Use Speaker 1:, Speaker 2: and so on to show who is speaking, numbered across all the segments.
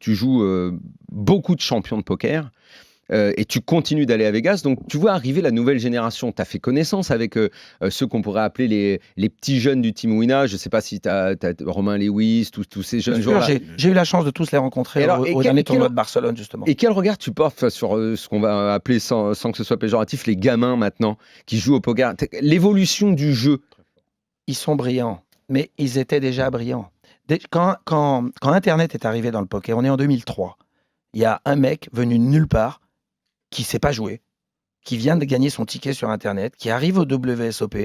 Speaker 1: tu joues beaucoup de champions de poker. Et tu continues d'aller à Vegas, donc tu vois arriver la nouvelle génération. Tu as fait connaissance avec ceux qu'on pourrait appeler les petits jeunes du Team Wina. Je ne sais pas si tu as Romain Lewis, tous ces jeunes joueurs.
Speaker 2: J'ai eu la chance de tous les rencontrer au dernier tournoi de Barcelone, justement.
Speaker 1: Et quel regard tu portes sur ce qu'on va appeler, sans que ce soit péjoratif, les gamins maintenant qui jouent au poker? L'évolution du jeu.
Speaker 2: Ils sont brillants, mais ils étaient déjà brillants. Quand Internet est arrivé dans le poker, on est en 2003. Il y a un mec venu de nulle part qui ne sait pas jouer, qui vient de gagner son ticket sur Internet, qui arrive au WSOP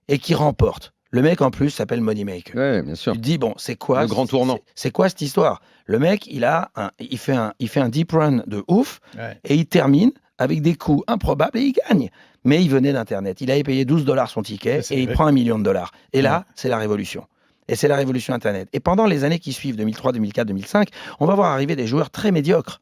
Speaker 2: et qui remporte. Le mec, en plus, s'appelle Moneymaker.
Speaker 1: Ouais, bien sûr.
Speaker 2: Tu te dis, bon, c'est quoi
Speaker 1: le grand tournant?
Speaker 2: C'est quoi cette histoire? Le mec, il fait un deep run de ouf et il termine avec des coups improbables et il gagne. Mais il venait d'Internet. Il avait payé $12 son ticket et il prend $1 million. Et là, c'est la révolution. Et c'est la révolution Internet. Et pendant les années qui suivent, 2003, 2004, 2005, on va voir arriver des joueurs très médiocres.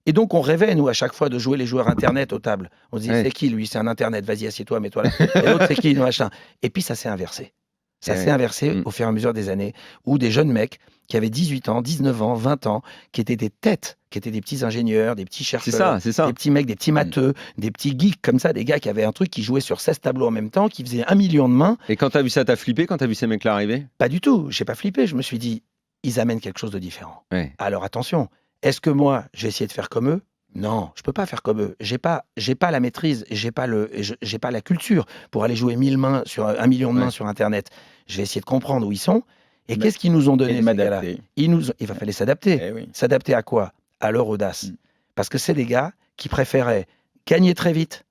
Speaker 2: Et donc, on rêvait, nous, à chaque fois, de jouer les joueurs Internet aux tables. On se disait, c'est qui, lui? C'est un Internet. Vas-y, assieds-toi, mets-toi là. Et l'autre, c'est qui? Machin. Et puis, ça s'est inversé. Ça s'est inversé au fur et à mesure des années, où des jeunes mecs qui avaient 18 ans, 19 ans, 20 ans, qui étaient des têtes, qui étaient des petits ingénieurs, des petits chercheurs,
Speaker 1: c'est ça.
Speaker 2: des petits mecs, des petits matheux, des petits geeks comme ça, des gars qui avaient un truc, qui jouaient sur 16 tableaux en même temps, qui faisaient 1 million de mains.
Speaker 1: Et quand tu as vu ça, t'as flippé quand tu as vu ces mecs-là arriver?
Speaker 2: Pas du tout. J'ai pas flippé. Je me suis dit, ils amènent quelque chose de différent.
Speaker 1: Ouais.
Speaker 2: Alors attention, est-ce que moi, j'ai essayé de faire comme eux? Non, je peux pas faire comme eux. J'ai pas la maîtrise, j'ai pas la culture pour aller jouer 1000 mains sur 1 million de mains sur Internet. Je vais essayer de comprendre où ils sont. Et qu'est-ce qu'ils nous ont donné, ces gars-là? Il va falloir s'adapter. S'adapter à quoi? À leur audace. Parce que c'est des gars qui préféraient gagner très vite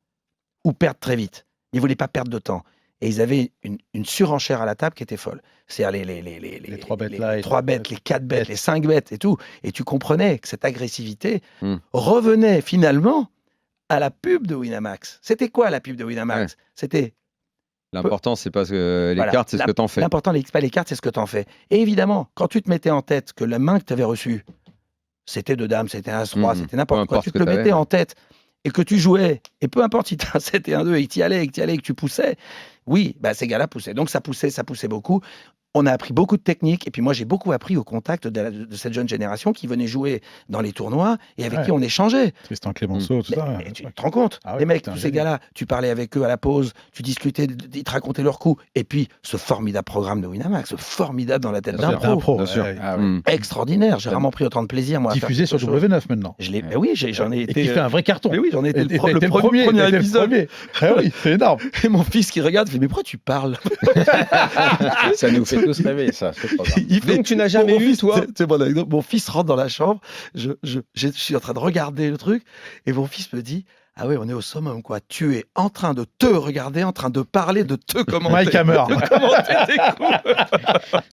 Speaker 2: ou perdre très vite. Ils voulaient pas perdre de temps. Et ils avaient une surenchère à la table qui était folle. C'est-à-dire les 3 bêtes, les 3 bêtes, les 4 bêtes, les 5 bêtes et tout. Et tu comprenais que cette agressivité revenait finalement à la pub de Winamax. C'était quoi la pub de Winamax? C'était...
Speaker 1: L'important, c'est pas les cartes, c'est ce que t'en fais.
Speaker 2: L'important, c'est pas les cartes, c'est ce que t'en fais. Et évidemment, quand tu te mettais en tête que la main que tu avais reçue, c'était de dame, c'était un As-Roi, c'était n'importe quoi, tu te le mettais en tête et que tu jouais, et peu importe si tu as un 7 et un 2 et que tu y allais, et que tu poussais, oui, bah, ces gars-là poussaient. Donc ça poussait beaucoup. On a appris beaucoup de techniques, et puis moi j'ai beaucoup appris au contact de cette jeune génération qui venait jouer dans les tournois et avec qui on échangeait.
Speaker 3: Tristan Clémenceau, tout ça.
Speaker 2: Tu te rends compte, les mecs, tous ces gars-là, tu parlais avec eux à la pause, tu discutais, ils te racontaient leurs coups, et puis ce formidable programme de Winamax, ce formidable dans la tête d'un pro.
Speaker 1: Bien sûr.
Speaker 2: Extraordinaire, j'ai vraiment pris autant de plaisir, moi.
Speaker 3: Diffusé sur W9 maintenant.
Speaker 2: Oui, j'en ai été.
Speaker 3: Et qui fait un vrai carton.
Speaker 2: Mais oui, j'en ai été le premier épisode.
Speaker 3: Ah oui, c'est énorme.
Speaker 2: Et mon fils qui regarde fait, mais pourquoi tu parles?
Speaker 4: Ça nous fait tous rêver, ça.
Speaker 1: Donc tu n'as jamais eu, toi?
Speaker 2: C'est mon anecdote. Mon fils rentre dans la chambre, je suis en train de regarder le truc, et mon fils me dit, ah oui, on est au summum, quoi. Tu es en train de te regarder, en train de parler, de te commenter.
Speaker 3: Mike Hammer.
Speaker 2: De commenter tes coups.